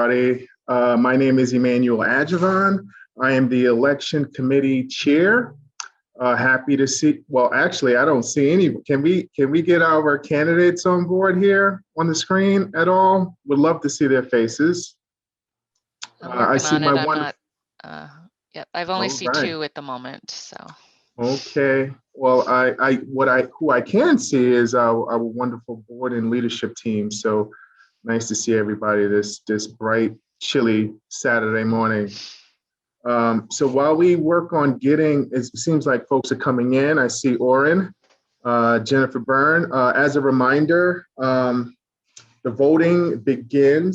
everybody. My name is Emmanuel Adjavan. I am the election committee chair. Happy to see, well, actually, I don't see any. Can we get our candidates on board here on the screen at all? Would love to see their faces. I'm I working see on my it. I'm one. not, yep, I've only All see right. two at the moment, so. Okay. Well, who I can see is our wonderful board and leadership team. So nice to see everybody this bright, chilly Saturday morning. So while we work on it seems like folks are coming in. I see Oren, Jennifer Byrne. As a reminder, the voting began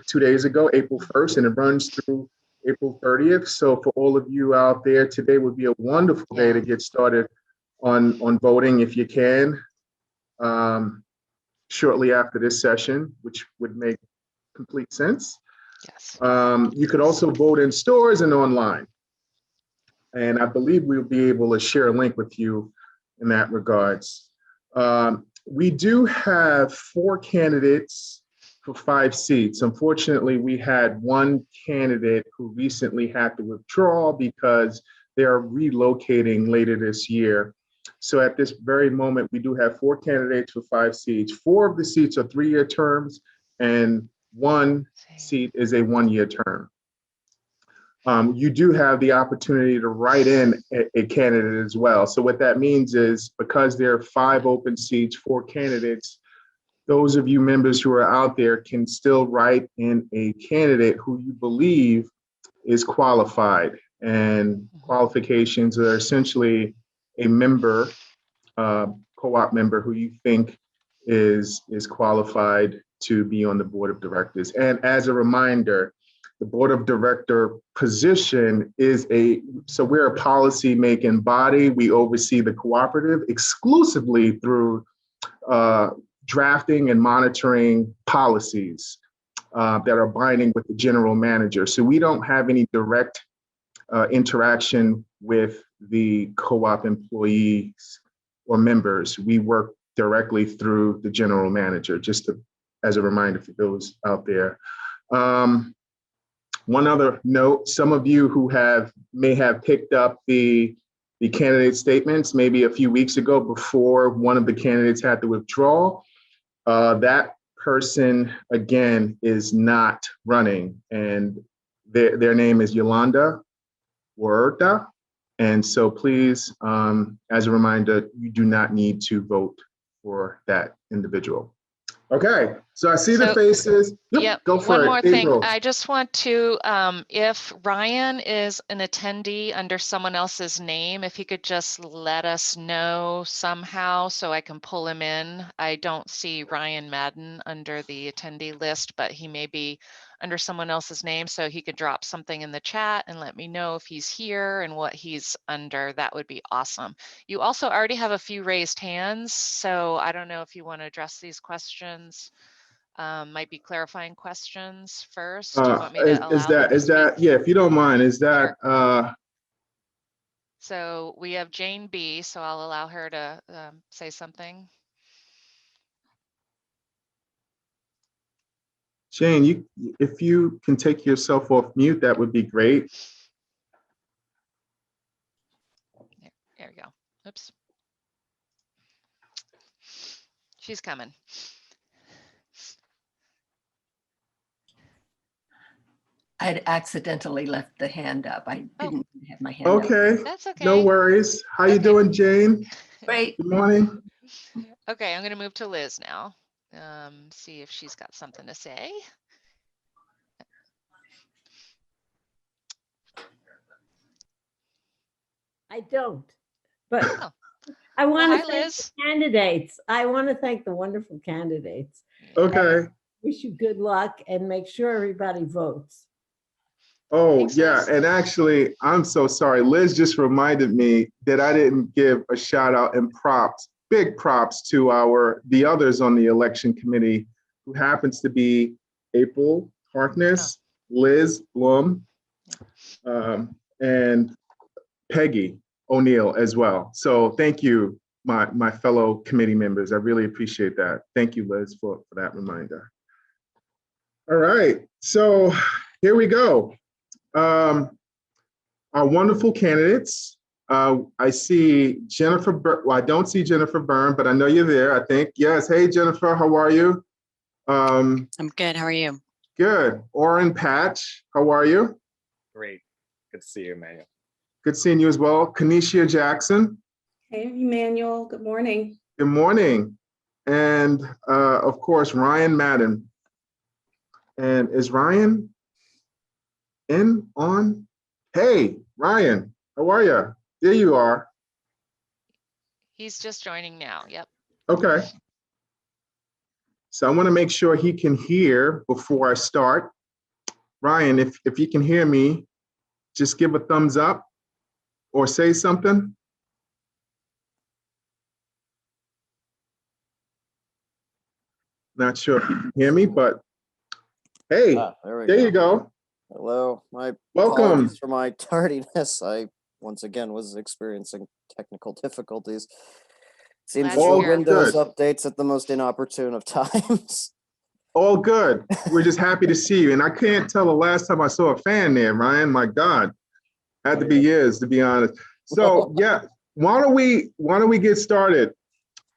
2 days ago, April 1st, and it runs through April 30th. So for all of you out there, today would be a wonderful day to get started on voting if you can, shortly after this session, which would make complete sense. Yes. You could also vote in stores and online. And I believe we'll be able to share a link with you in that regards. We do have 4 candidates for 5 seats. Unfortunately, we had one candidate who recently had to withdraw because they are relocating later this year. So at this very moment, we do have 4 candidates for 5 seats. 4 of the seats are 3-year terms, and 1 seat is a 1-year term. You do have the opportunity to write in a candidate as well. So what that means is, because there are 5 open seats, 4 candidates, those of you members who are out there can still write in a candidate who you believe is qualified. And qualifications are essentially a member, co-op member who you think is qualified to be on the board of directors. And as a reminder, the board of director position so we're a policy making body. We oversee the cooperative exclusively through drafting and monitoring policies that are binding with the general manager. So we don't have any direct interaction with the co-op employees or members. We work directly through the general manager, as a reminder for those out there. One other note, some of you who may have picked up the candidate statements maybe a few weeks ago before one of the candidates had to withdraw. That person, again, is not running, and their name is Yolanda Huerta. And so please, as a reminder, you do not need to vote for that individual. Okay, so I see the faces. Yep. Go for it. One more thing. April. I just want to, if Ryan is an attendee under someone else's name, if he could just let us know somehow so I can pull him in. I don't see Ryan Madden under the attendee list, but he may be under someone else's name, so he could drop something in the chat and let me know if he's here and what he's under. That would be awesome. You also already have a few raised hands, so I don't know if you want to address these questions. Might be clarifying questions first. Do you want me to allow them to speak? Yeah, if you don't mind, is that Sure. So we have Jane B, so I'll allow her to say something. Jane, if you can take yourself off mute, that would be great. There we go. Oops. She's coming. I'd accidentally left the hand up. I didn't have my hand up. Okay. That's okay. No worries. How you doing, Jane? Great. Good morning. Okay, I'm going to move to Liz now. See if she's got something to say. I don't, but I want to thank Liz. the candidates. I want to thank the wonderful candidates. Okay. Wish you good luck and make sure everybody votes. Oh, Thanks, yeah. Liz. And actually, I'm so sorry. Liz just reminded me that I didn't give a shout out and props, big props to the others on the election committee, who happens to be April Harkness, Liz Blum, and Peggy O'Neill as well. So thank you, my fellow committee members. I really appreciate that. Thank you, Liz, for that reminder. All right, so here we go. Our wonderful candidates. I see Jennifer, well, I don't see Jennifer Byrne, but I know you're there, I think. Yes, hey, Jennifer, how are you? I'm good. How are you? Good. Orrin Patch, how are you? Great. Good to see you, Emmanuel. Good seeing you as well. Kanisha Jackson, Hey, Emmanuel, good morning. good morning. And of course, Ryan Madden. And is Ryan on? Hey, Ryan, how are you? There you are. He's just joining now. Yep. Okay. So I want to make sure he can hear before I start. Ryan, if you can hear me, just give a thumbs up or say something. Not sure if you can hear me, but hey, there you go. Hello, my Welcome. apologies for my tardiness. I once again was experiencing technical difficulties. Seems Glad as to though hear it. Windows Good. updates at the most inopportune of times. All good. We're just happy to see you. And I can't tell the last time I saw a fan there, Ryan. My God. Had to be years, to be honest. So yeah, why don't we get started?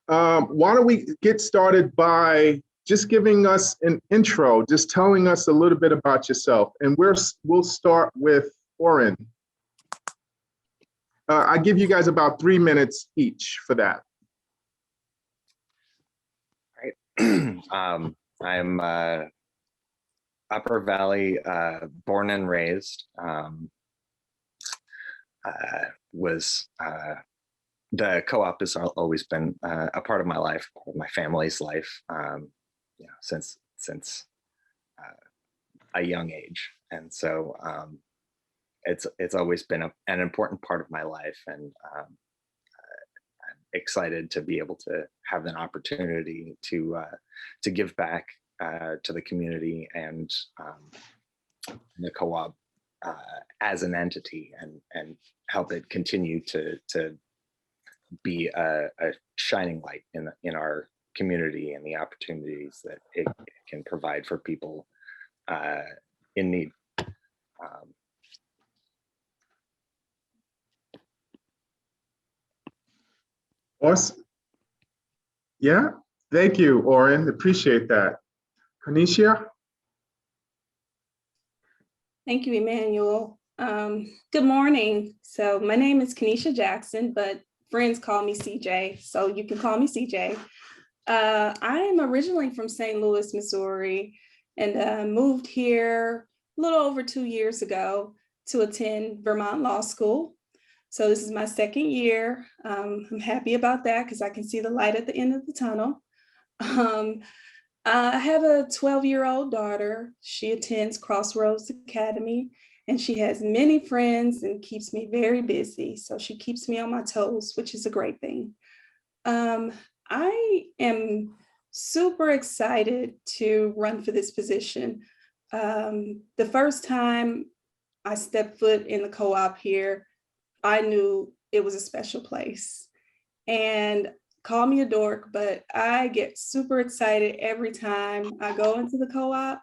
Why don't we get started by just giving us an intro, just telling us a little bit about yourself. And we'll start with Orrin. I give you guys about 3 minutes each for that. I'm Upper Valley, born and raised. The co-op has always been a part of my life, part of my family's life, since a young age, and so it's always been an important part of my life, and I'm excited to be able to have an opportunity to give back to the community and the co-op as an entity, and help it continue to be a shining light in our community and the opportunities that it can provide for people in need. Awesome. Yeah, thank you, Orrin. Appreciate that. Kanisha? Thank you, Emmanuel. Good morning. So my name is Kanisha Jackson, but friends call me CJ, so you can call me CJ. I am originally from St. Louis, Missouri, and moved here a little over 2 years ago to attend Vermont Law School. So this is my second year. I'm happy about that because I can see the light at the end of the tunnel. I have a 12-year-old daughter. She attends Crossroads Academy, and she has many friends and keeps me very busy. So she keeps me on my toes, which is a great thing. I am super excited to run for this position. The first time I stepped foot in the co-op here, I knew it was a special place. And call me a dork, but I get super excited every time I go into the co-op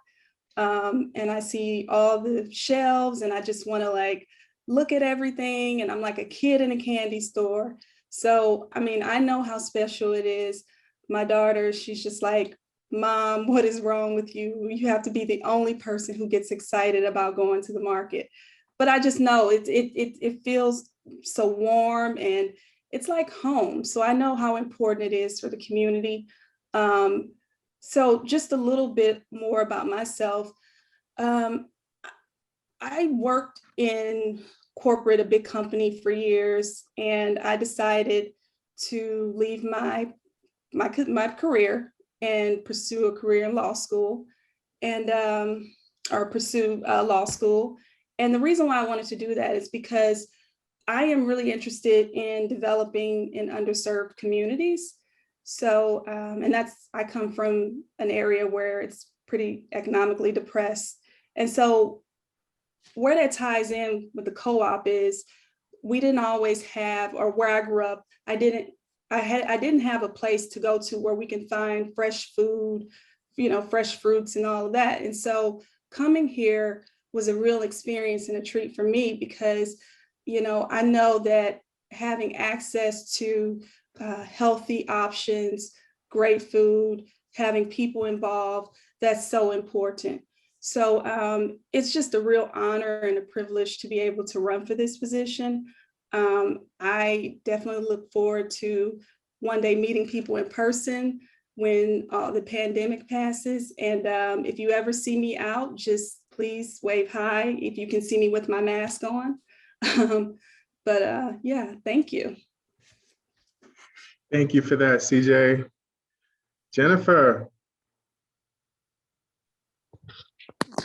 and I see all the shelves, and I just want to look at everything, and I'm like a kid in a candy store. So, I mean, I know how special it is. My daughter, she's just like, Mom, what is wrong with you? You have to be the only person who gets excited about going to the market. But I just know it feels so warm, and it's like home. So I know how important it is for the community. So just a little bit more about myself. I worked in corporate, a big company for years, and I decided to leave my career and pursue a career in law school, and or pursue law school. And the reason why I wanted to do that is because I am really interested in developing in underserved communities. So, and I come from an area where it's pretty economically depressed. And so where that ties in with the co-op is we didn't always have, or where I grew up, I didn't have a place to go to where we can find fresh food, fresh fruits and all of that. And so coming here was a real experience and a treat for me because, I know that having access to healthy options, great food, having people involved, that's so important. So it's just a real honor and a privilege to be able to run for this position. I definitely look forward to one day meeting people in person when the pandemic passes. And if you ever see me out, just please wave hi if you can see me with my mask on. Yeah, thank you. Thank you for that, CJ. Jennifer.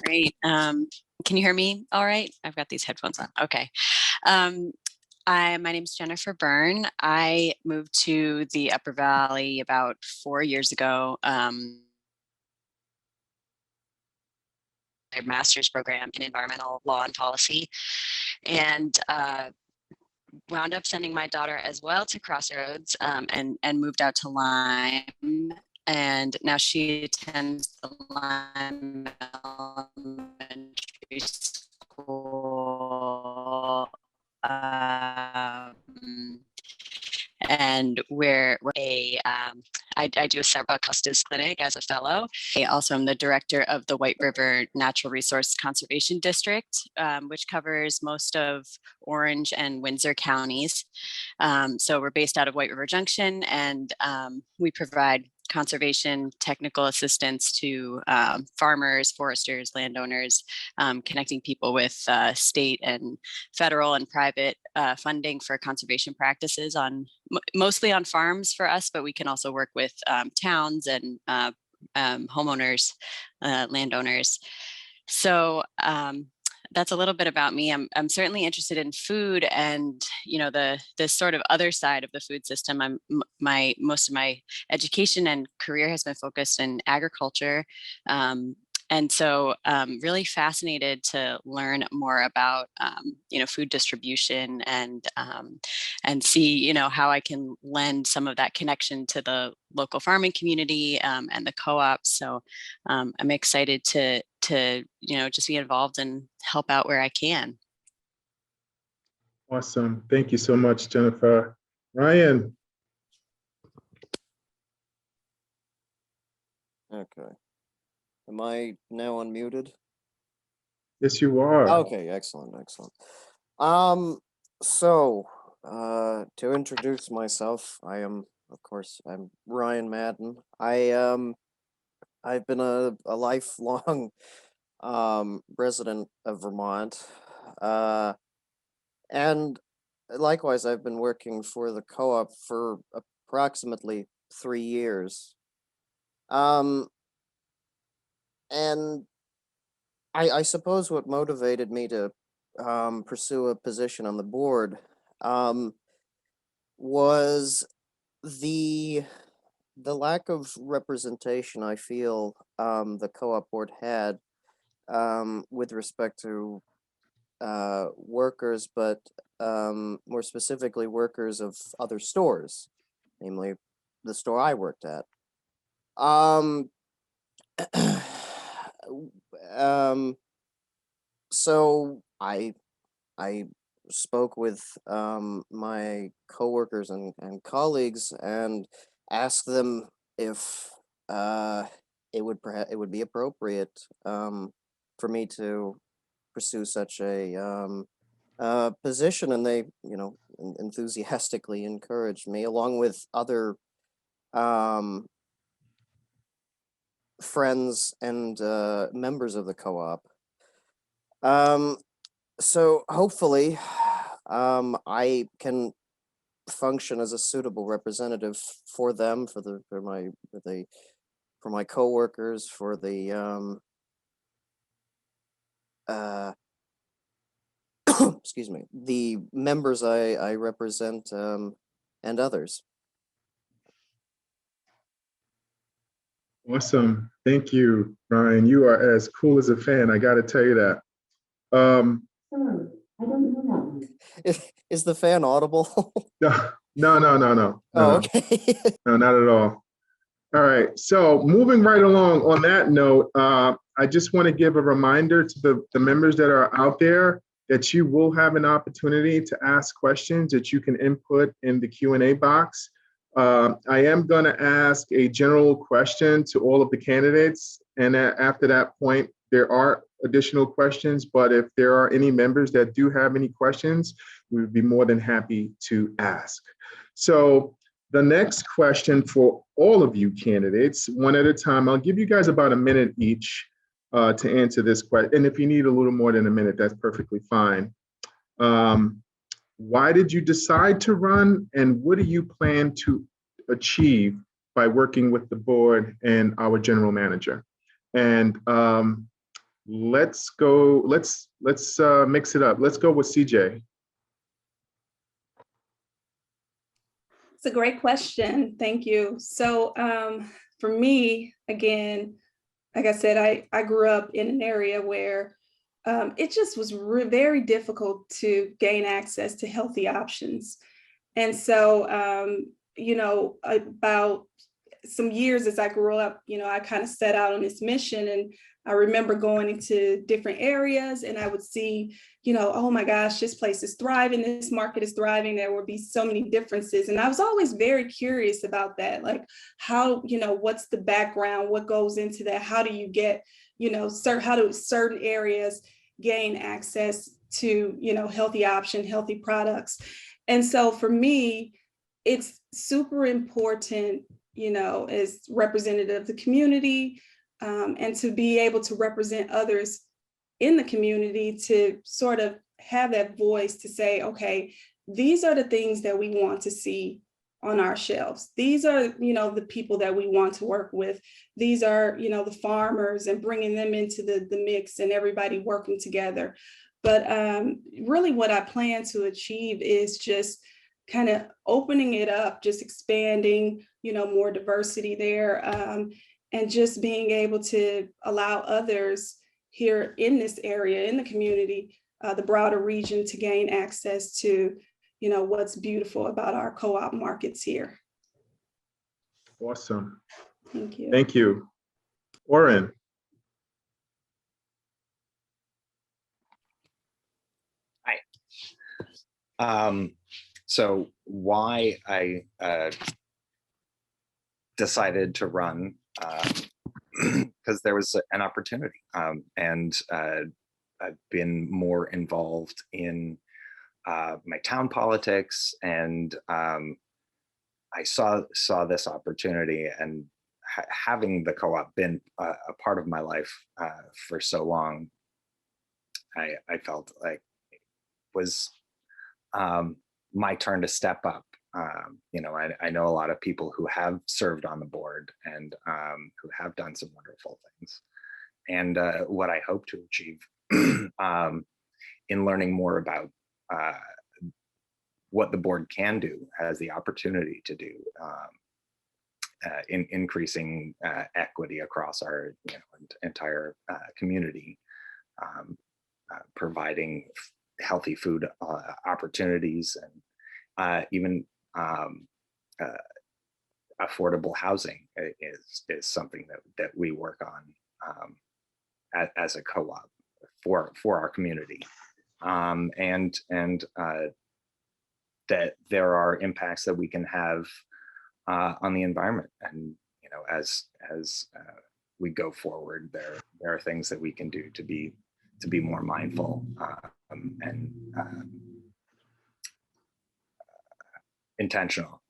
Great. Can you hear me all right? I've got these headphones on. Okay. My name's Jennifer Byrne. I moved to the Upper Valley about 4 years ago. A master's program in environmental law and policy, and wound up sending my daughter as well to Crossroads, and moved out to Lyme. And now she attends the Lyme Elementary School. And I do a Sarah Custis Clinic as a fellow. I also am the director of the White River Natural Resource Conservation District, which covers most of Orange and Windsor counties. So we're based out of White River Junction, and we provide conservation technical assistance to farmers, foresters, landowners, connecting people with state and federal and private funding for conservation practices mostly on farms for us, but we can also work with towns and homeowners, landowners. So that's a little bit about me. I'm certainly interested in food and, the sort of other side of the food system. Most of my education and career has been focused in agriculture. And so really fascinated to learn more about, food distribution and see, how I can lend some of that connection to the local farming community and the co-ops. So I'm excited to just be involved and help out where I can. Awesome. Thank you so much, Jennifer. Ryan. Okay. Am I now unmuted? Yes, you are. Okay, excellent. So to introduce myself, I'm Ryan Madden. I've been a lifelong resident of Vermont, and likewise, I've been working for the co-op for approximately 3 years. And I suppose what motivated me to pursue a position on the board was the lack of representation I feel the co-op board had with respect to workers, but more specifically workers of other stores, namely the store I worked at. So I spoke with my coworkers and colleagues and asked them if it would be appropriate for me to pursue such a position, and they enthusiastically encouraged me, along with other friends and members of the co-op. So hopefully I can function as a suitable representative for them, for my coworkers, for the excuse me, the members I represent, and others. Awesome. Thank you, Ryan. You are as cool as a fan. I got to tell you that. I don't know that. Is the fan audible? No. Oh, okay. No, not at all. All right, so moving right along on that note, I just want to give a reminder to the members that are out there that you will have an opportunity to ask questions that you can input in the Q&A box. I am going to ask a general question to all of the candidates, and after that point, there are additional questions, but if there are any members that do have any questions, we would be more than happy to ask. So the next question for all of you candidates, one at a time, I'll give you guys about a minute each to answer this question. And if you need a little more than a minute, that's perfectly fine. Why did you decide to run, and what do you plan to achieve by working with the board and our general manager? And let's mix it up. Let's go with CJ. It's a great question. Thank you. So for me, again, like I said, I grew up in an area where it just was very difficult to gain access to healthy options. And so, you know, about some years as I grew up, you know, I kind of set out on this mission, and I remember going into different areas and I would see, you know, oh my gosh, this place is thriving, this market is thriving. There would be so many differences. And I was always very curious about that. Like how, you know, what's the background, what goes into that? How do you get, you know, how do certain areas gain access to, you know, healthy option, healthy products? And so for me, it's super important, you know, as representative of the community, and to be able to represent others in the community, to sort of have that voice to say, okay, these are the things that we want to see on our shelves. These are, you know, the people that we want to work with. These are, you know, the farmers, and bringing them into the mix and everybody working together. But really what I plan to achieve is just kind of opening it up, just expanding, you know, more diversity there, and just being able to allow others here in this area, in the community, the broader region, to gain access to, you know, what's beautiful about our co-op markets here. Awesome. Thank you. Thank you. Oren. Hi. So why I decided to run, because there was an opportunity, and I've been more involved in my town politics, and I saw this opportunity, and having the co-op been a part of my life for so long, I felt like it was my turn to step up. You know, I know a lot of people who have served on the board and who have done some wonderful things. And what I hope to achieve in learning more about what the board can do, has the opportunity to do in increasing equity across our, you know, entire community, providing healthy food opportunities, and even affordable housing is something that we work on as a co-op for our community, and that there are impacts that we can have on the environment, and you know, as we go forward, there are things that we can do to be more mindful and intentional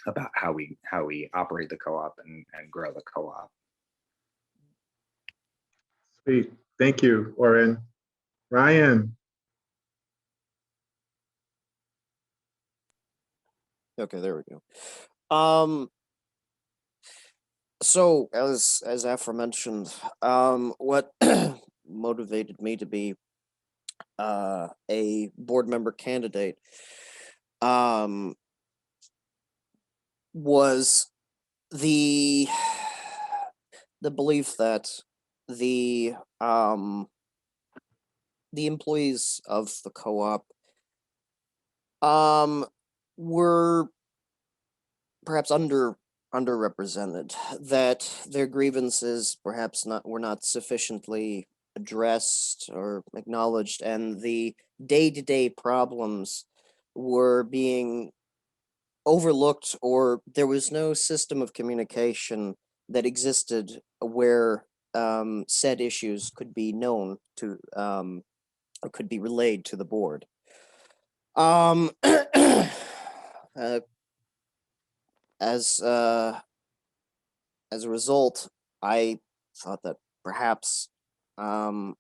about how we operate the co-op and grow the co-op. Sweet. Thank you, Oren. Ryan. Okay, there we go. So as aforementioned, what motivated me to be a board member candidate was the belief that the employees of the co-op were perhaps underrepresented, that their grievances perhaps were not sufficiently addressed or acknowledged, and the day-to-day problems were being overlooked, or there was no system of communication that existed where said issues could be known to or could be relayed to the board. Uh, as a result, I thought that perhaps I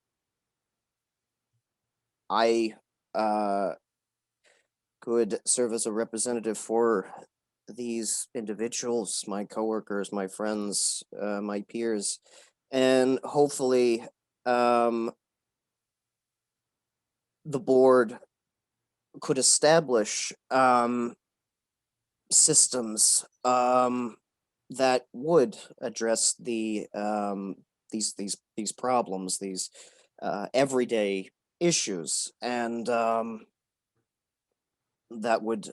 could serve as a representative for these individuals, my coworkers, my friends, my peers, and hopefully the board could establish systems that would address these problems, these everyday issues, and that would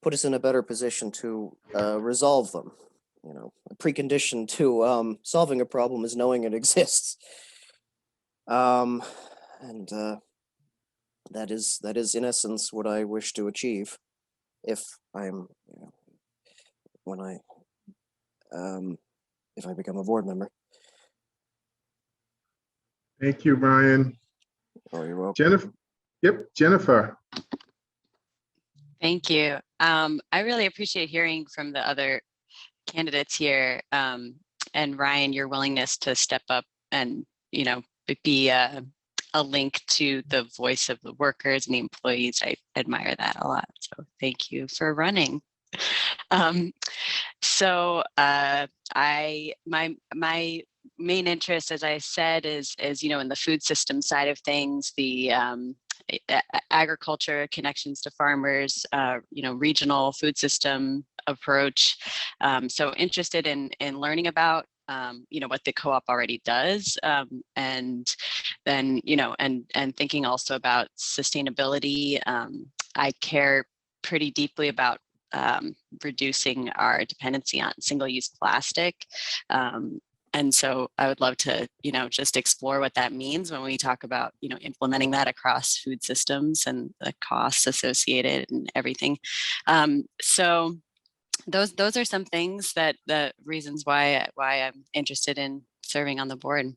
put us in a better position to resolve them. You know, a precondition to solving a problem is knowing it exists. And that is in essence what I wish to achieve if I'm, when I if I become a board member. Thank you, Ryan. Oh, you're welcome. Jennifer. Yep, Jennifer. Thank you. I really appreciate hearing from the other candidates here, and Ryan, your willingness to step up and, you know, be a link to the voice of the workers and the employees. I admire that a lot. So thank you for running. My main interest, as I said, is you know, in the food system side of things, the agriculture connections to farmers, you know, regional food system approach. So interested in learning about you know, what the co-op already does, and then, you know, and thinking also about sustainability. I care pretty deeply about reducing our dependency on single-use plastic. And so I would love to, you know, just explore what that means when we talk about, you know, implementing that across food systems and the costs associated and everything. So those are some things that the reasons why I'm interested in serving on the board.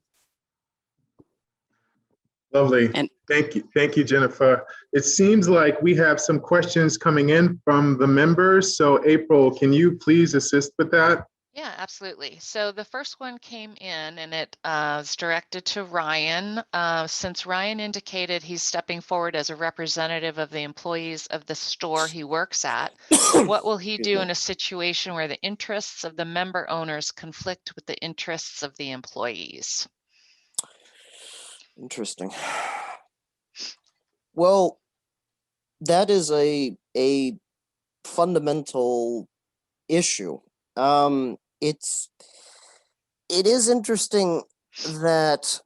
Lovely. And Thank you, Jennifer. It seems like we have some questions coming in from the members. So April, can you please assist with that? Yeah, absolutely. So the first one came in and it is directed to Ryan. Since Ryan indicated he's stepping forward as a representative of the employees of the store he works at, what will he do in a situation where the interests of the member owners conflict with the interests of the employees? Interesting. Well, that is a fundamental issue. It is interesting that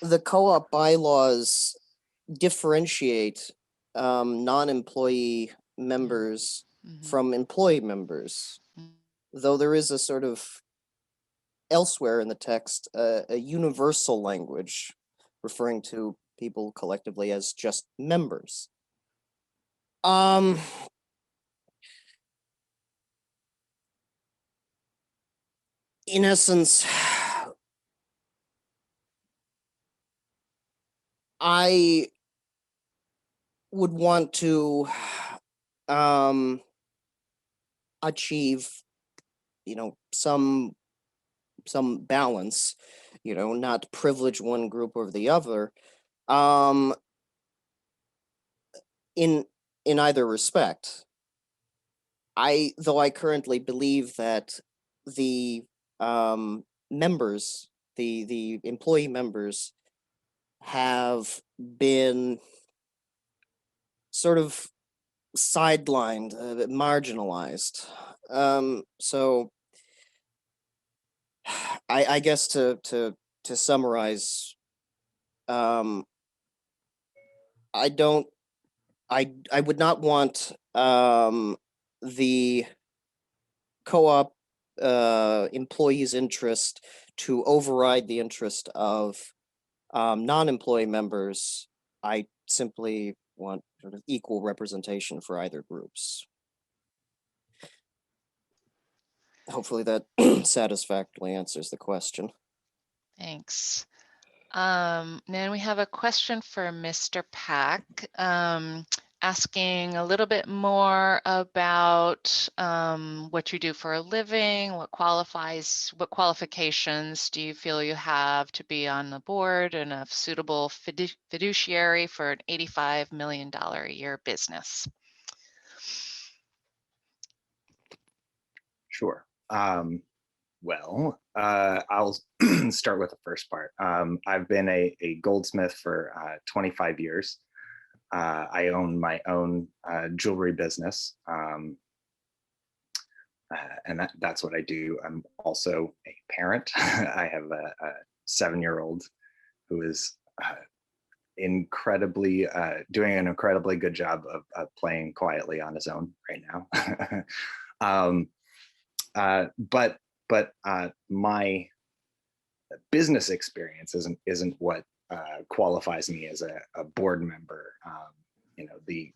the co-op bylaws differentiate non-employee members from employee members, though there is a sort of elsewhere in the text a universal language referring to people collectively as just members. In essence, I would want to achieve, you know, some balance, you know, not privilege one group over the other, in either respect. Though I currently believe that the members, the employee members, have been sort of sidelined, marginalized. So I guess to summarize, I don't, I would not want the co-op employees' interest to override the interest of non-employee members. I simply want sort of equal representation for either groups. Hopefully that satisfactorily answers the question. Thanks. Then we have a question for Mr. Pack, asking a little bit more about what you do for a living, what qualifications do you feel you have to be on the board and a suitable fiduciary for an $85 million a year business? Sure. Well, I'll start with the first part. I've been a goldsmith for 25 years. I own my own jewelry business, and that's what I do. I'm also a parent. I have a 7-year-old who is doing an incredibly good job of playing quietly on his own right now. But my business experience isn't what qualifies me as a board member. The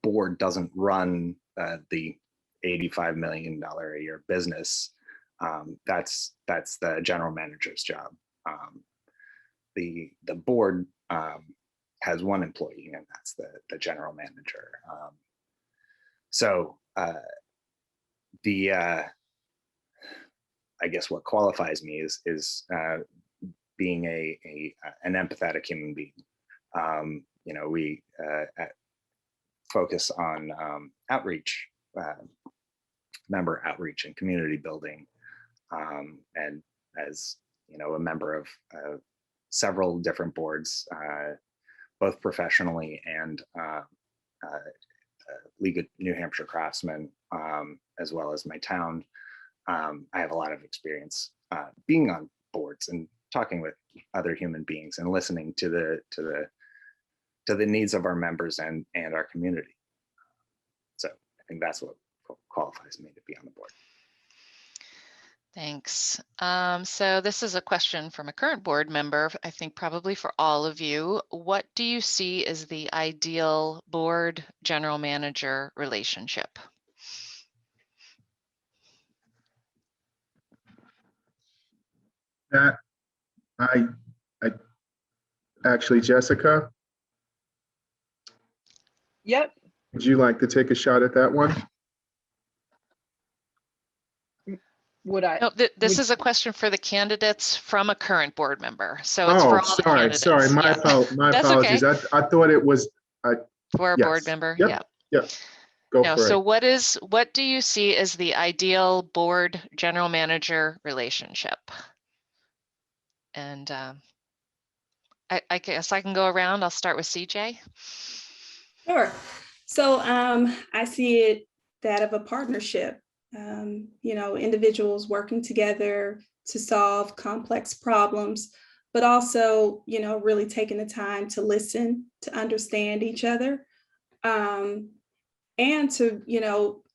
board doesn't run the $85 million a year business. That's the general manager's job. The board has one employee, and that's the general manager. I guess what qualifies me is being an empathetic human being. We focus on outreach, member outreach and community building. And as a member of several different boards, both professionally and League of New Hampshire Craftsmen, as well as my town, I have a lot of experience being on boards and talking with other human beings and listening to the needs of our members and our community. So I think that's what qualifies me to be on the board. Thanks. So this is a question from a current board member, I think probably for all of you. What do you see as the ideal board general manager relationship? That I actually, Jessica, Yep. would you like to take a shot at that one? Would I? No, this would- is a question for the candidates from a current board member. So it's for all the sorry, candidates. sorry, my Yeah. my That's apologies. okay. I thought it was For a board yes. member, Yep. yeah. Yep. Go No, for so it. what do you see as the ideal board general manager relationship? And I guess I can go around. I'll start with CJ. Sure. So I see it that of a partnership. Individuals working together to solve complex problems, but also, really taking the time to listen, to understand each other, and to,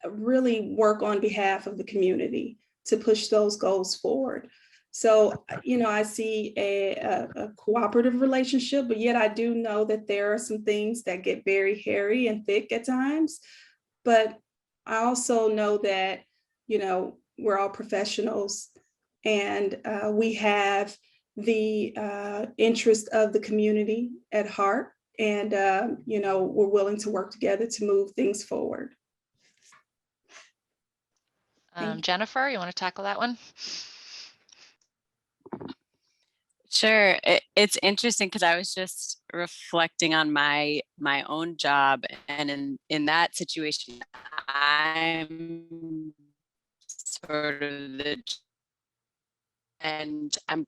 really work on behalf of the community to push those goals forward. So, I see a cooperative relationship, but yet I do know that there are some things that get very hairy and thick at times. But I also know that, we're all professionals and we have the interest of the community at heart. And, we're willing to work together to move things forward. Jennifer, you want to tackle that one? Sure. It's interesting because I was just reflecting on my own job, and in that situation, I'm sort of and I'm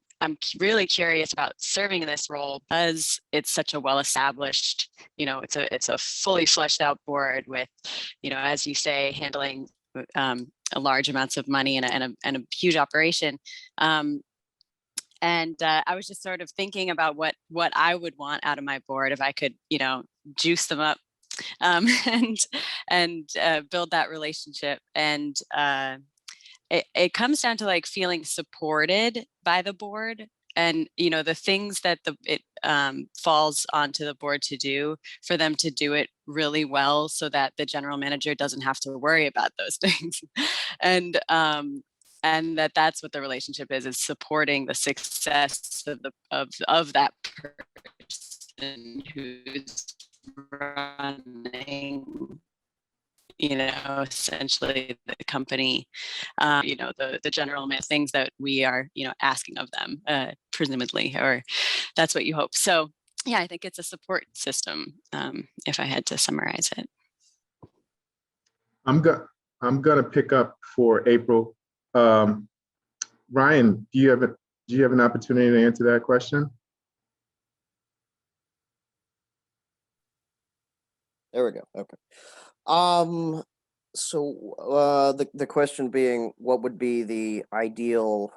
really curious about serving in this role because it's such a well-established, it's a fully fleshed out board with, as you say, handling large amounts of money and a huge operation. And I was just sort of thinking about what I would want out of my board if I could, juice them up and build that relationship. And it comes down to like feeling supported by the board, and the things that it falls onto the board to do, for them to do it really well, so that the general manager doesn't have to worry about those things. And that's what the relationship is supporting the success of that person who's running, essentially the company, the general things that we are, asking of them, presumably, or that's what you hope. So yeah, I think it's a support system, if I had to summarize it. I'm gonna pick up for April. Ryan, do you have an opportunity to answer that question? There we go. Okay. So the question being, what would be the ideal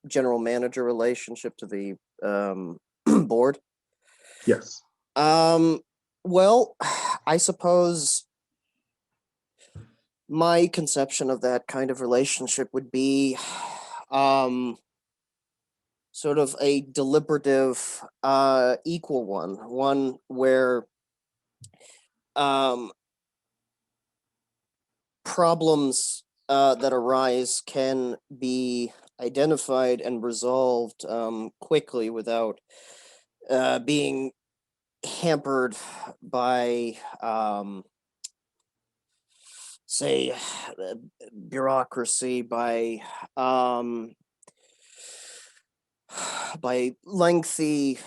general manager relationship to the board? Yes. Well, I suppose my conception of that kind of relationship would be sort of a deliberative, equal one where problems that arise can be identified and resolved quickly without being hampered by say bureaucracy, by lengthy,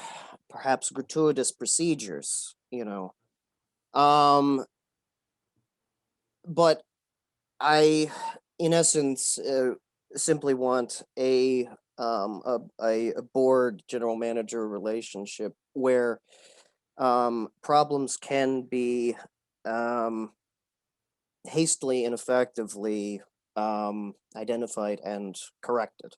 perhaps gratuitous procedures, but I, in essence, simply want a board general manager relationship where problems can be hastily and effectively identified and corrected.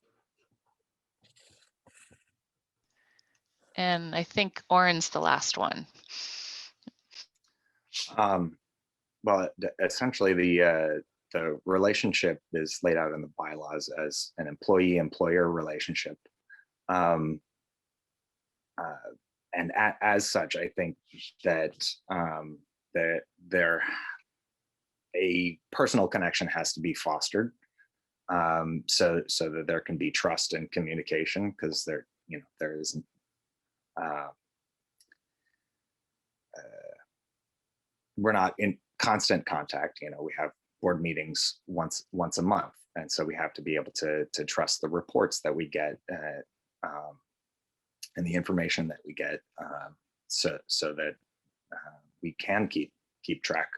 And I think Oren's the last one. Well, essentially the relationship is laid out in the bylaws as an employee-employer relationship. And as such, I think that a personal connection has to be fostered, so that there can be trust and communication, because there isn't we're not in constant contact. We have board meetings once a month, and so we have to be able to trust the reports that we get and the information that we get, so that we can keep track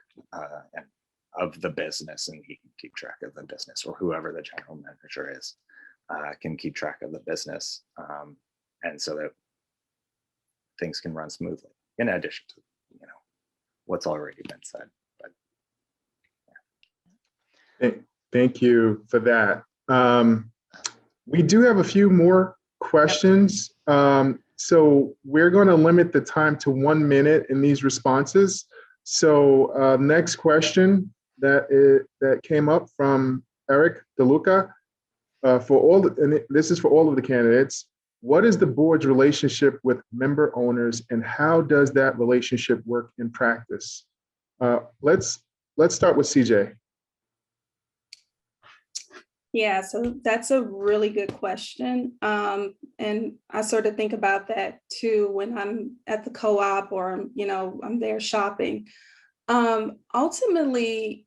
of the business, and he can keep track of the business, or whoever the general manager is can keep track of the business, and so that things can run smoothly, in addition to what's already been said. But yeah. Thank you for that. We do have a few more questions. So we're going to limit the time to 1 minute in these responses. So next question that came up from Eric DeLuca, and this is for all of the candidates. What is the board's relationship with member owners, and how does that relationship work in practice? Let's start with CJ. Yeah, so that's a really good question. And I sort of think about that too when I'm at the co-op, or I'm there shopping. Ultimately,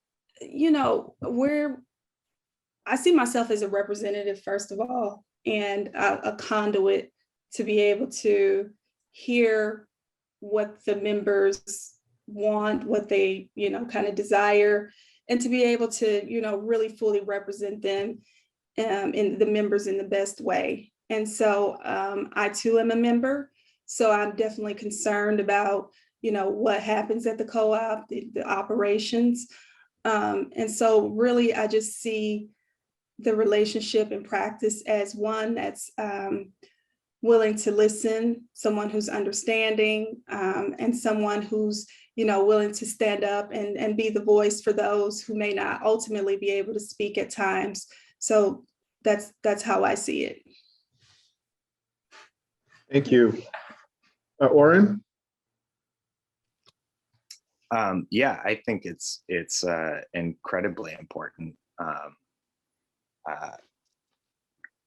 I see myself as a representative, first of all, and a conduit to be able to hear what the members want, what they, kind of desire, and to be able to, really fully represent them in the members in the best way. And so I too am a member. So I'm definitely concerned about, what happens at the co-op, the operations. And so really, I just see the relationship and practice as one that's willing to listen, someone who's understanding, and someone who's, willing to stand up and be the voice for those who may not ultimately be able to speak at times. So that's how I see it. Thank you. Oren? Yeah, I think it's incredibly important.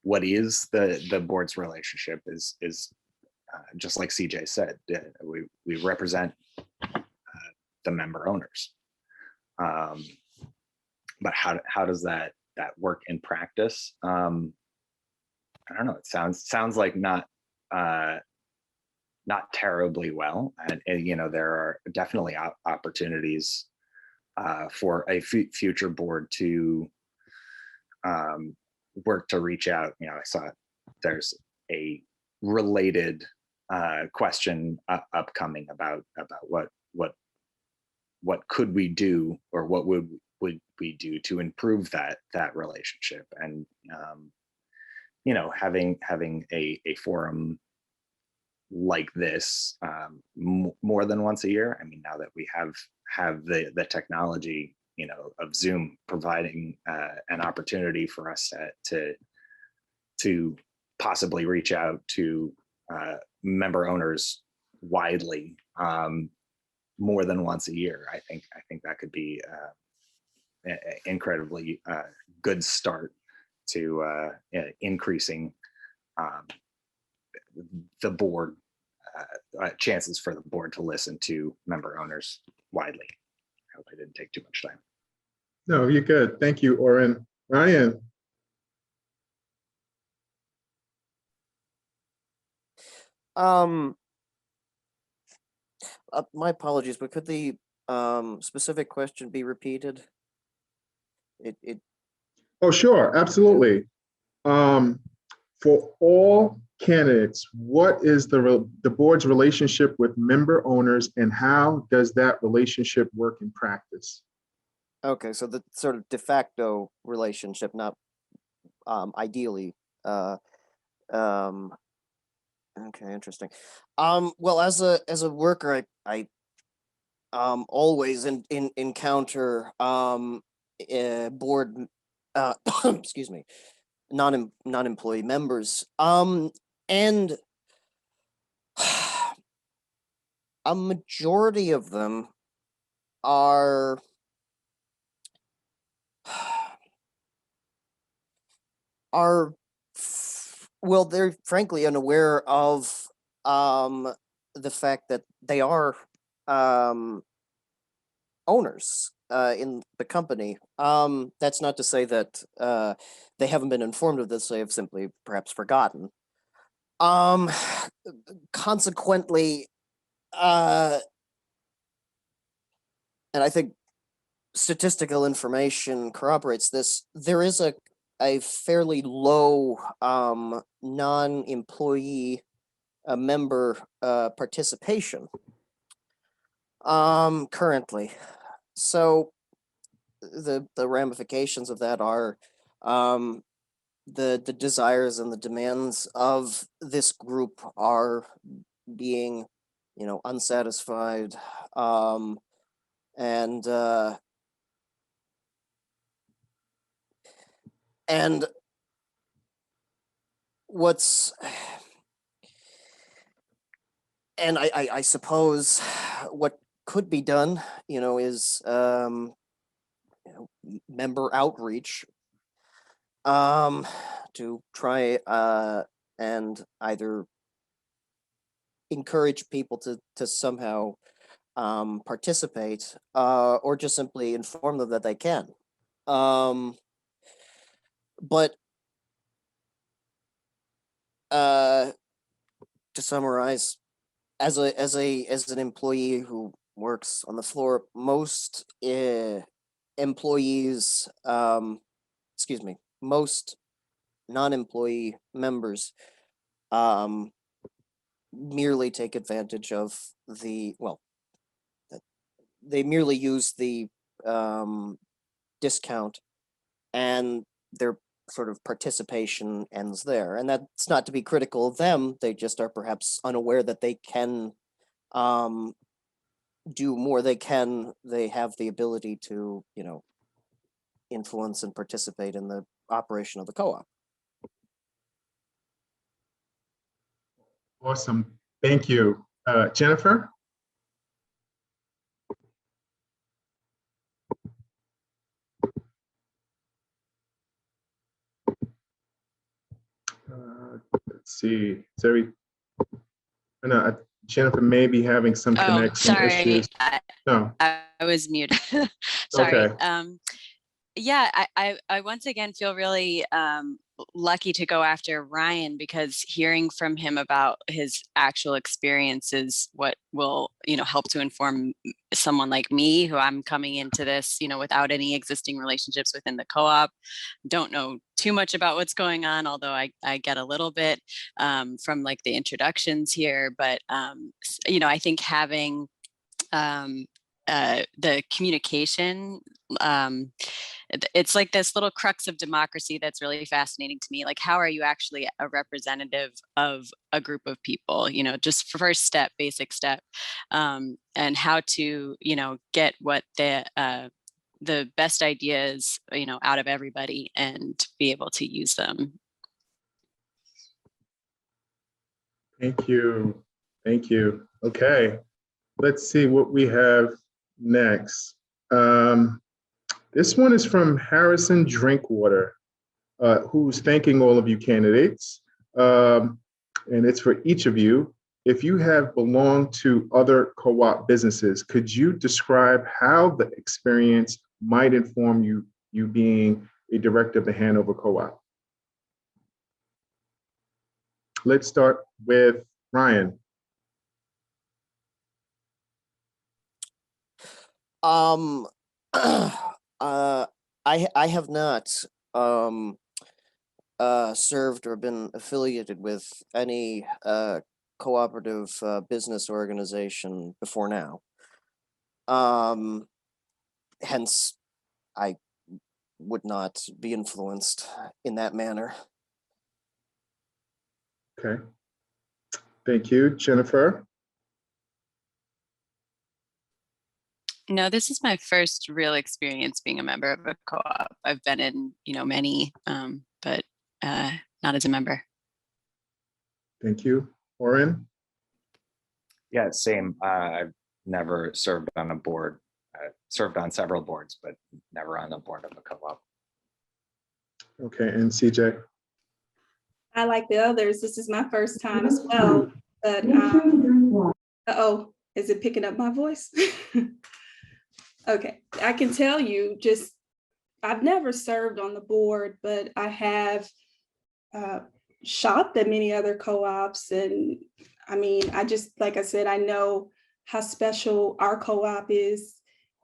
What is the board's relationship is just like CJ said, we represent the member owners. But how does that work in practice? I don't know. It sounds like not terribly well, and there are definitely opportunities for a future board to work to reach out. I saw there's a related question upcoming about what could we do, or what would we do to improve that relationship, and having a forum like this more than once a year. I mean, now that we have the technology, of Zoom providing an opportunity for us to possibly reach out to member owners widely more than once a year. I think that could be an incredibly good start to increasing the board chances for the board to listen to member owners widely. I hope I didn't take too much time. No, you're good. Thank you, Oren. Ryan? My apologies, but could the specific question be repeated? Oh, sure, absolutely. For all candidates, what is the board's relationship with member owners, and how does that relationship work in practice? Okay, so the sort of de facto relationship, not ideally. Okay, interesting. Well, as a worker, I always encounter board excuse me, non-employee members, and a majority of them are well, they're frankly unaware of the fact that they are owners in the company. That's not to say that they haven't been informed of this; they have simply perhaps forgotten. Consequently, and I think statistical information corroborates this, there is a fairly low non-employee member participation currently. So the ramifications of that are the desires and the demands of this group are being, unsatisfied, and what's and I suppose what could be done, is member outreach, to try and either encourage people to somehow participate, or just simply inform them that they can. But to summarize, as an employee who works on the floor, most employees, most non-employee members merely take advantage of they merely use the discount, and they're sort of participation ends there. And that's not to be critical of them. They just are perhaps unaware that they can do more. They have the ability to, influence and participate in the operation of the co-op. Awesome. Thank you. Jennifer? Let's see. Jennifer may be having some Oh, connection sorry. issues. No. I was muted. Sorry. Okay. Yeah, I once again feel really lucky to go after Ryan, because hearing from him about his actual experiences, what will, help to inform someone like me, who I'm coming into this, without any existing relationships within the co-op. Don't know too much about what's going on, although I get a little bit from like the introductions here. But, I think having the communication, it's like this little crux of democracy that's really fascinating to me. Like, how are you actually a representative of a group of people, just first step, basic step, and how to, get what the best ideas, out of everybody and be able to use them. Thank you. Thank you. Okay. Let's see what we have next. This one is from Harrison Drinkwater, who's thanking all of you candidates. And it's for each of you. If you have belonged to other co-op businesses, could you describe how the experience might inform you being a director of the Hanover Co-op? Let's start with Ryan. I have not served or been affiliated with any cooperative business organization before now. Hence, I would not be influenced in that manner. Okay. Thank you. Jennifer? No, this is my first real experience being a member of a co-op. I've been in, many, but not as a member. Thank you. Oren? Yeah, same. I've never served on a board, served on several boards, but never on the board of a co-op. Okay, and CJ? I, like the others, this is my first time as well, but uh-oh, is it picking up my voice? Okay, I can tell you, I've never served on the board, but I have shopped at many other co-ops. And I mean, like I said, I know how special our co-op is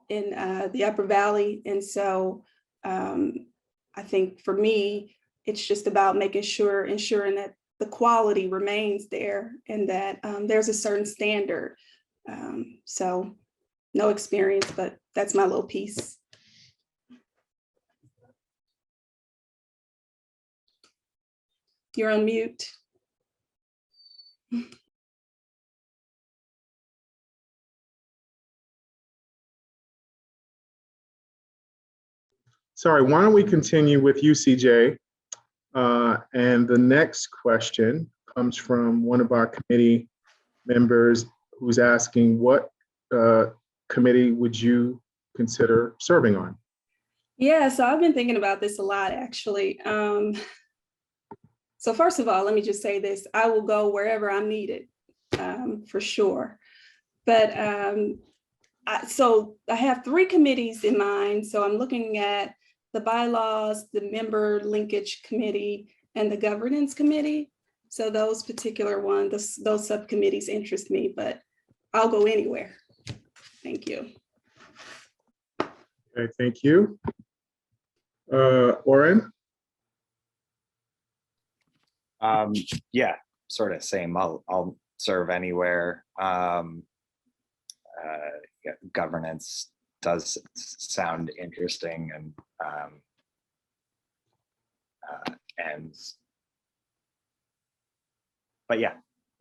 in the Upper Valley. And so I think for me, it's just about ensuring that the quality remains there and that there's a certain standard. So no experience, but that's my little piece. You're on mute. Sorry, why don't we continue with you, CJ? And the next question comes from one of our committee members who's asking, what committee would you consider serving on? Yeah, so I've been thinking about this a lot, actually. So first of all, let me just say this. I will go wherever I'm needed, for sure. But so I have 3 committees in mind. So I'm looking at the bylaws, the member linkage committee, and the governance committee. So those particular ones, those subcommittees interest me, but I'll go anywhere. Thank you. Okay, thank you. Oren? Yeah, sort of same. I'll serve anywhere. Yeah, governance does sound interesting, and and but yeah,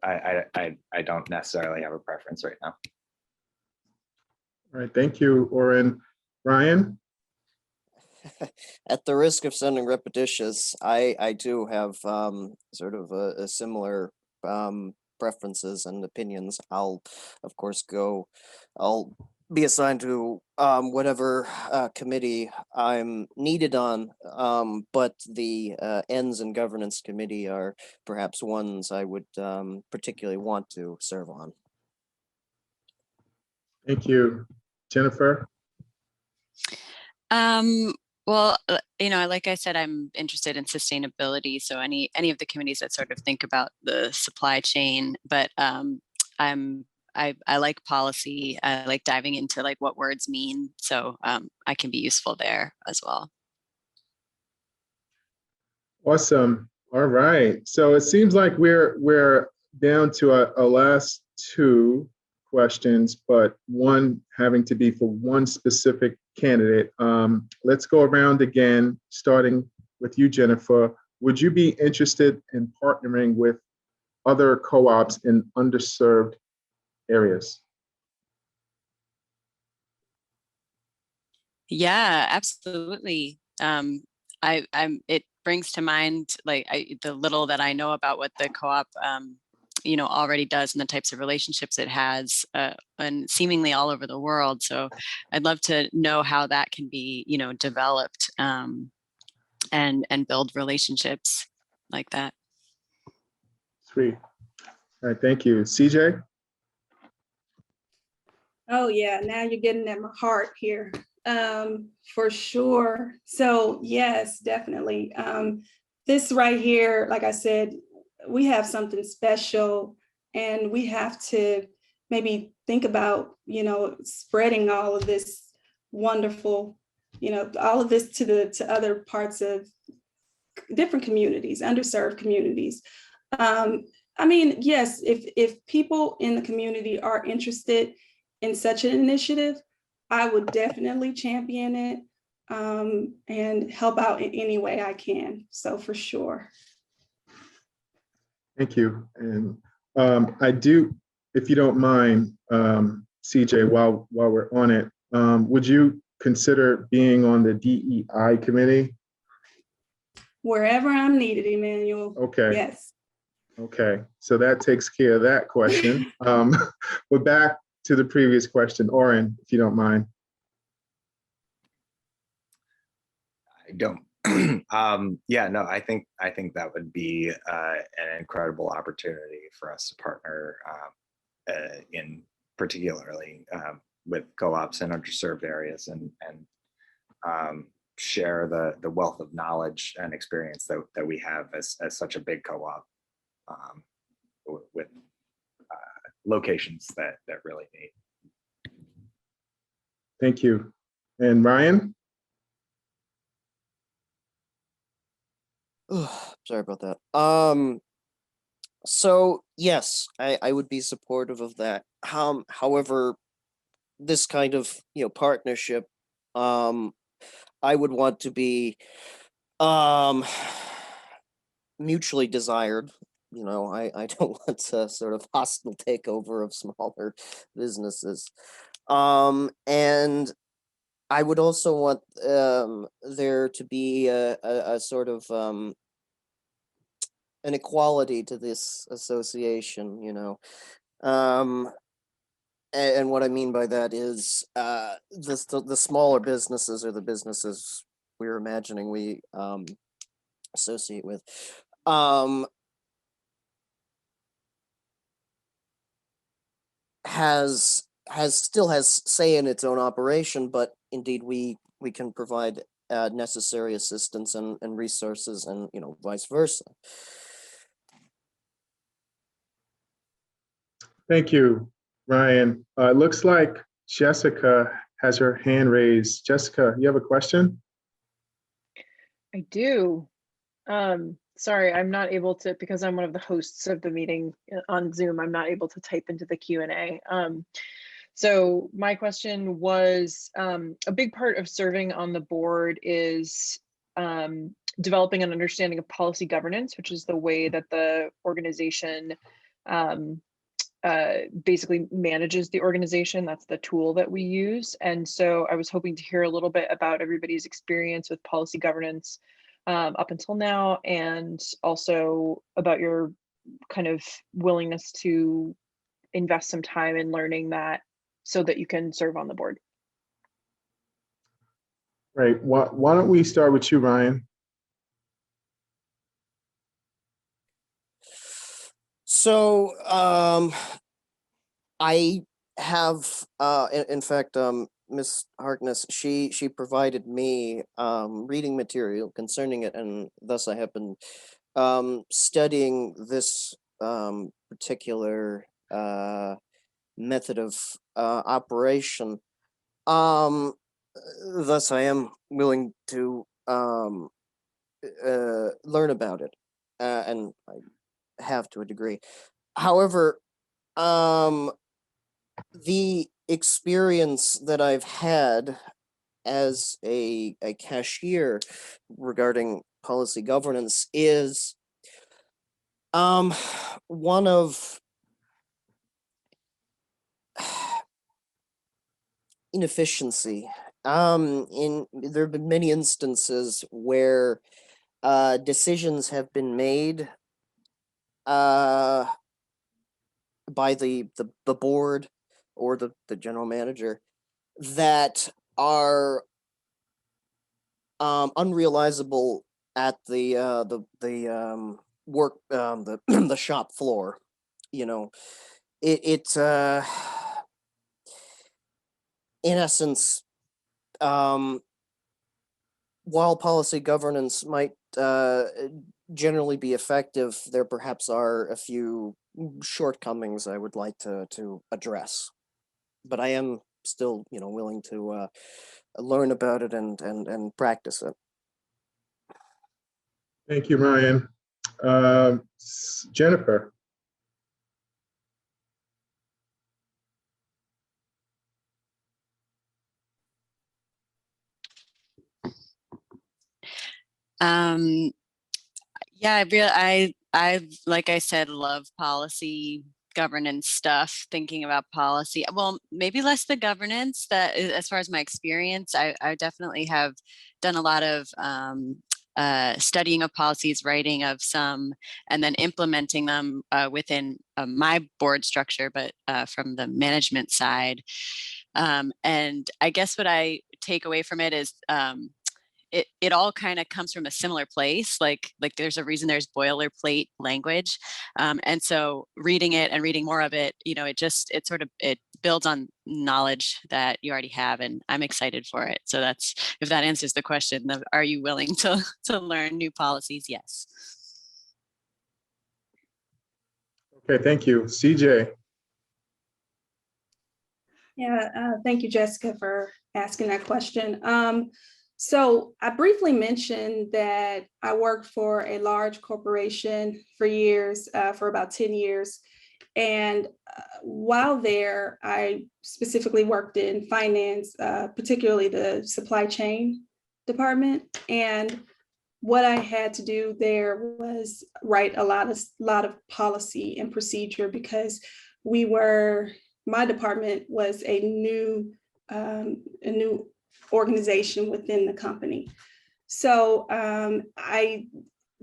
I don't necessarily have a preference right now. All right, thank you, Oren. Ryan? At the risk of sounding repetitious, I do have sort of a similar preferences and opinions. I'll of course I'll be assigned to whatever committee I'm needed on, but the ends and governance committee are perhaps ones I would particularly want to serve on. Thank you. Jennifer? Well, like I said, I'm interested in sustainability. So any of the committees that sort of think about the supply chain, but I like policy. I like diving into like what words mean. So I can be useful there as well. Awesome. All right. So it seems like we're down to our last two questions, but one having to be for one specific candidate. Let's go around again, starting with you, Jennifer. Would you be interested in partnering with other co-ops in underserved areas? Yeah, absolutely. It brings to mind like the little that I know about what the co-op already does and the types of relationships it has and seemingly all over the world. So I'd love to know how that can be, developed and build relationships like that. Sweet. All right, thank you. CJ? Oh yeah, now you're getting at my heart here. For sure. So yes, definitely. This right here, like I said, we have something special and we have to maybe think about, spreading all of this wonderful, all of this to other parts of different communities, underserved communities. I mean, yes, if people in the community are interested in such an initiative, I would definitely champion it and help out in any way I can. So for sure. Thank you. And I do, if you don't mind, CJ, while we're on it, would you consider being on the DEI committee? Wherever I'm needed, Emmanuel. Okay. Yes. Okay, so that takes care of that question. We're back to the previous question. Oren, if you don't mind. I don't. Yeah, no, I think that would be an incredible opportunity for us to partner in particularly with co-ops in underserved areas and share the wealth of knowledge and experience that we have as such a big co-op with locations that really need. Thank you. And Ryan? Sorry about that. So yes, I would be supportive of that. However, this kind of partnership, I would want to be mutually desired. I don't want a sort of hostile takeover of smaller businesses. And I would also want there to be a sort of an equality to this association, and what I mean by that is the smaller businesses are the businesses we're imagining we associate with. Still has say in its own operation, but indeed we can provide necessary assistance and resources and vice versa. Thank you, Ryan. It looks like Jessica has her hand raised. Jessica, you have a question? I do. Sorry, I'm not able to, because I'm one of the hosts of the meeting on Zoom, I'm not able to type into the Q&A. So my question was, a big part of serving on the board is developing an understanding of policy governance, which is the way that the organization basically manages the organization. That's the tool that we use. And so I was hoping to hear a little bit about everybody's experience with policy governance up until now, and also about your kind of willingness to invest some time in learning that so that you can serve on the board. Right. Why don't we start with you, Ryan? So I have, in fact, Miss Harkness, she provided me reading material concerning it, and thus I have been studying this particular method of operation. Thus, I am willing to learn about it, and I have to a degree. However, the experience that I've had as a cashier regarding policy governance is one of inefficiency. There have been many instances where decisions have been made by the board or the general manager that are unrealizable at the work the shop floor. You know, it's in essence, while policy governance might generally be effective, there perhaps are a few shortcomings I would like to address. But I am still, willing to learn about it and practice it. Thank you, Ryan. Jennifer. Yeah, I like I said, love policy governance stuff, thinking about policy. Well, maybe less the governance, that as far as my experience, I definitely have done a lot of studying of policies, writing of some, and then implementing them within my board structure, but from the management side. And I guess what I take away from it is it all kind of comes from a similar place. Like there's a reason there's boilerplate language. And so reading it and reading more of it, it builds on knowledge that you already have, and I'm excited for it. So that's, if that answers the question of, are you willing to learn new policies? Yes. Okay, thank you. CJ. Yeah, thank you, Jessica, for asking that question. So I briefly mentioned that I worked for a large corporation for years, for about 10 years. And while there, I specifically worked in finance, particularly the supply chain department. And what I had to do there was write a lot of policy and procedure, because my department was a new organization within the company. So I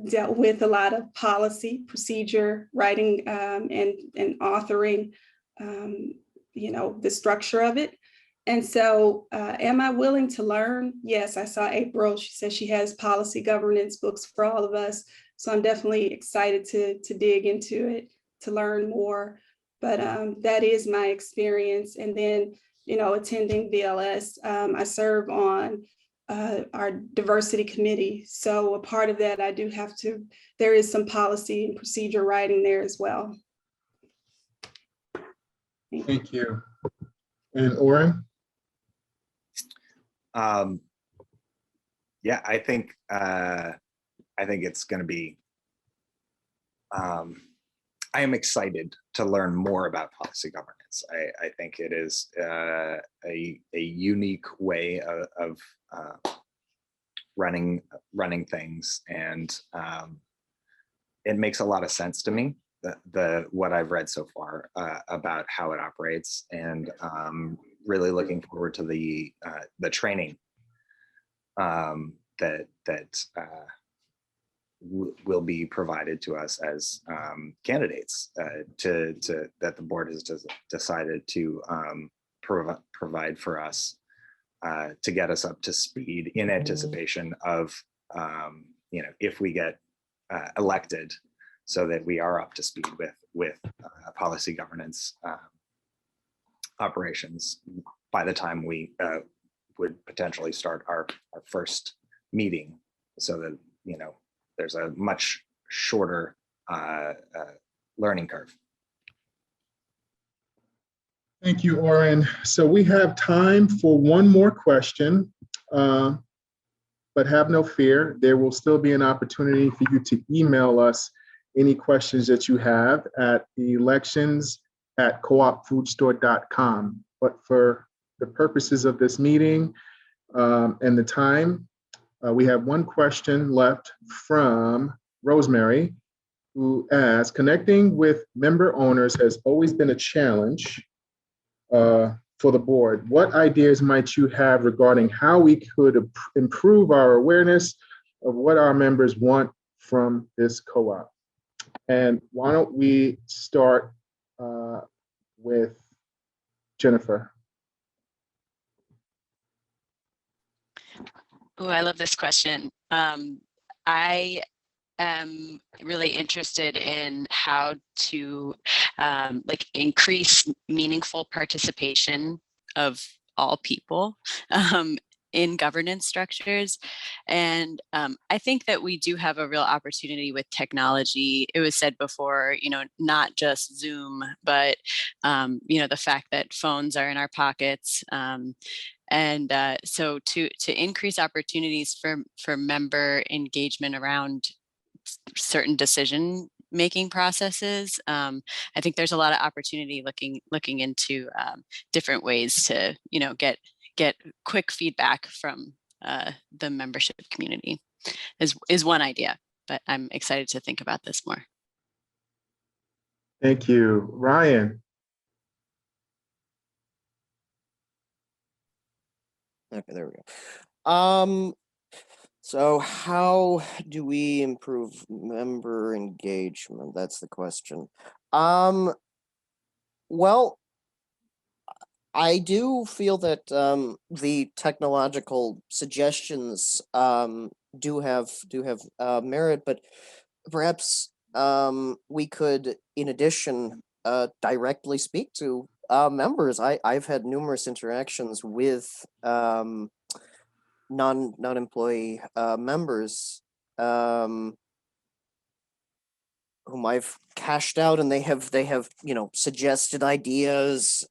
dealt with a lot of policy, procedure, writing, and authoring, the structure of it. And so am I willing to learn? Yes, I saw April. She said she has policy governance books for all of us. So I'm definitely excited to dig into it, to learn more. But that is my experience. And then, attending VLS, I serve on our diversity committee. So a part of that, there is some policy and procedure writing there as well. Thank you. And Oren? Yeah, I think it's going to be, I am excited to learn more about policy governance. I think it is a unique way of running things, and it makes a lot of sense to me. What I've read so far about how it operates, and really looking forward to the training that will be provided to us as candidates that the board has decided to provide for us to get us up to speed in anticipation of if we get elected, so that we are up to speed with policy governance operations by the time we would potentially start our first meeting, so that there's a much shorter learning curve. Thank you, Oren. So we have time for one more question, but have no fear. There will still be an opportunity for you to email us any questions that you have at elections@coopfoodstore.com. But for the purposes of this meeting and the time, we have one question left from Rosemary, who asks, connecting with member owners has always been a challenge for the board. What ideas might you have regarding how we could improve our awareness of what our members want from this co-op? And why don't we start with Jennifer? Oh, I love this question. I am really interested in how to increase meaningful participation of all people in governance structures. And I think that we do have a real opportunity with technology. It was said before, not just Zoom, but the fact that phones are in our pockets. So to increase opportunities for member engagement around certain decision making processes, I think there's a lot of opportunity looking into different ways to get quick feedback from the membership community is one idea, but I'm excited to think about this more. Thank you. Ryan? Okay, there we go. So how do we improve member engagement? That's the question. Well, I do feel that the technological suggestions do have merit, but perhaps we could, in addition, directly speak to members. I've had numerous interactions with non-employee members whom I've cashed out, and they have suggested ideas,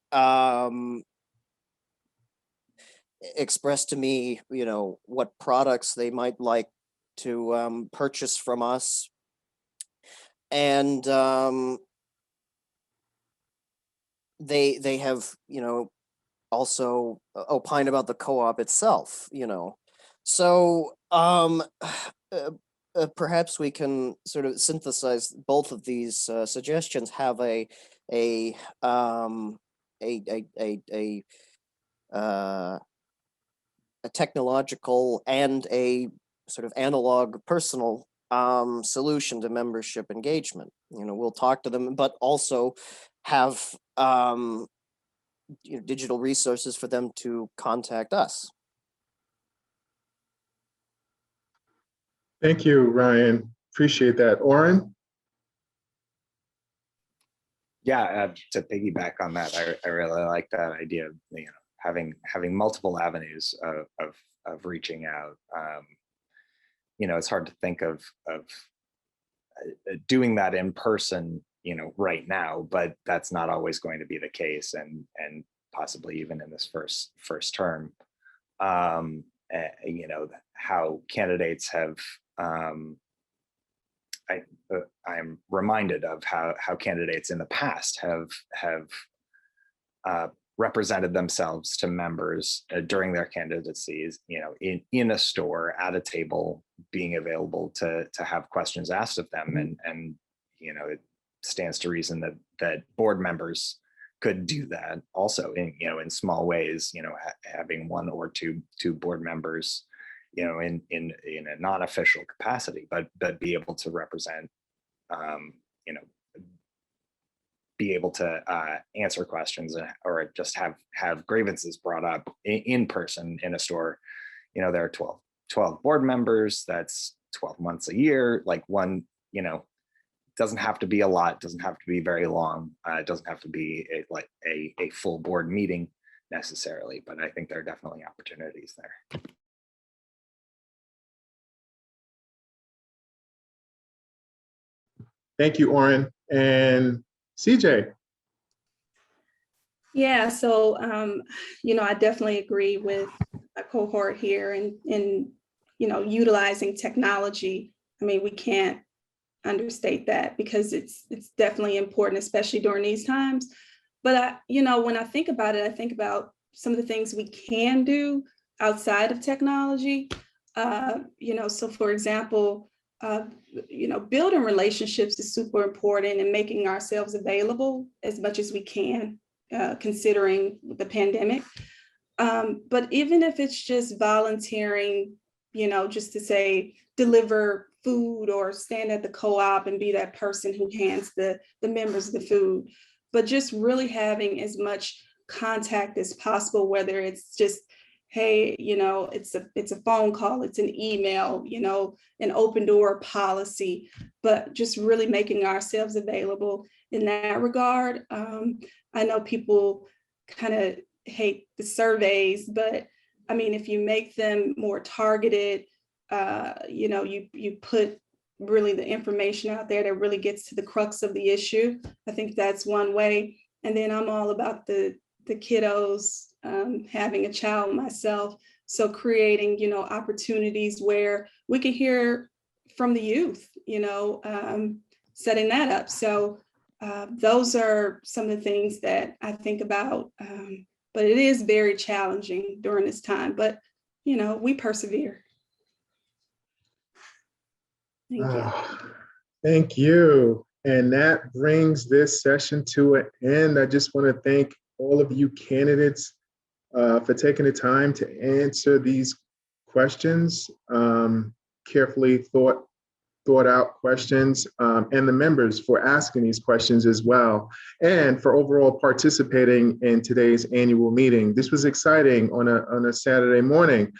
expressed to me what products they might like to purchase from us, and they have also opine about the co-op itself, So perhaps we can sort of synthesize both of these suggestions, have a technological and a sort of analog personal solution to membership engagement. We'll talk to them, but also have digital resources for them to contact us. Thank you, Ryan. Appreciate that. Oren? Yeah, to piggyback on that, I really like that idea of having multiple avenues of reaching out. It's hard to think of doing that in person, right now, but that's not always going to be the case, and possibly even in this first term. How candidates have. I'm reminded of how candidates in the past have represented themselves to members during their candidacies, in a store, at a table, being available to have questions asked of them. And it stands to reason that board members could do that also in small ways, having one or two board members, in a non-official capacity, but be able to represent, be able to answer questions or just have grievances brought up in person in a store. There are 12 board members. That's 12 months a year. Like one, doesn't have to be a lot, doesn't have to be very long. It doesn't have to be a full board meeting necessarily, but I think there are definitely opportunities there. Thank you, Oren. And CJ. Yeah, so I definitely agree with a cohort here in utilizing technology. I mean, we can't understate that because it's definitely important, especially during these times. But when I think about it, I think about some of the things we can do outside of technology. So for example, building relationships is super important and making ourselves available as much as we can, considering the pandemic. But even if it's just volunteering, just to say, deliver food or stand at the co-op and be that person who hands the members the food, but just really having as much contact as possible, whether it's just, hey, it's a phone call, it's an email, an open door policy, but just really making ourselves available in that regard. I know people kind of hate the surveys, but I mean, if you make them more targeted, you put really the information out there that really gets to the crux of the issue. I think that's one way. And then I'm all about the kiddos, having a child myself. So creating, opportunities where we can hear from the youth, setting that up. So those are some of the things that I think about. But it is very challenging during this time, but we persevere. Thank you. Thank you. And that brings this session to an end. I just want to thank all of you candidates for taking the time to answer these questions, carefully thought out questions, and the members for asking these questions as well, and for overall participating in today's annual meeting. This was exciting on a Saturday morning.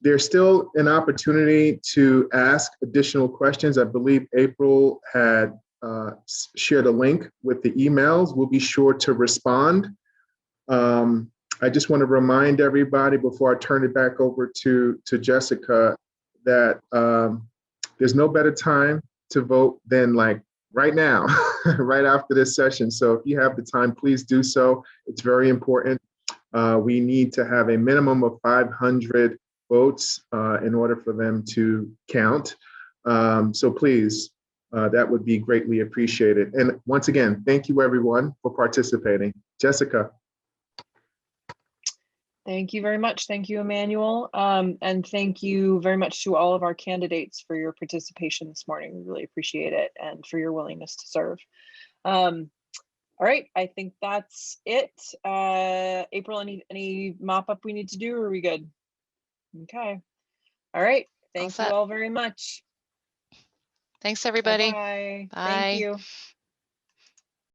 There's still an opportunity to ask additional questions. I believe April had shared a link with the emails. We'll be sure to respond. I just want to remind everybody before I turn it back over to Jessica that there's no better time to vote than like right now, right after this session. So if you have the time, please do so. It's very important. We need to have a minimum of 500 votes in order for them to count. So please, that would be greatly appreciated. And once again, thank you everyone for participating. Jessica. Thank you very much. Thank you, Emmanuel. And thank you very much to all of our candidates for your participation this morning. We really appreciate it and for your willingness to serve. All right, I think that's it. April, any mop up we need to do, or are we good? Okay. All right. Thank you all very much. Thanks, everybody. Bye-bye. Bye. Thank you.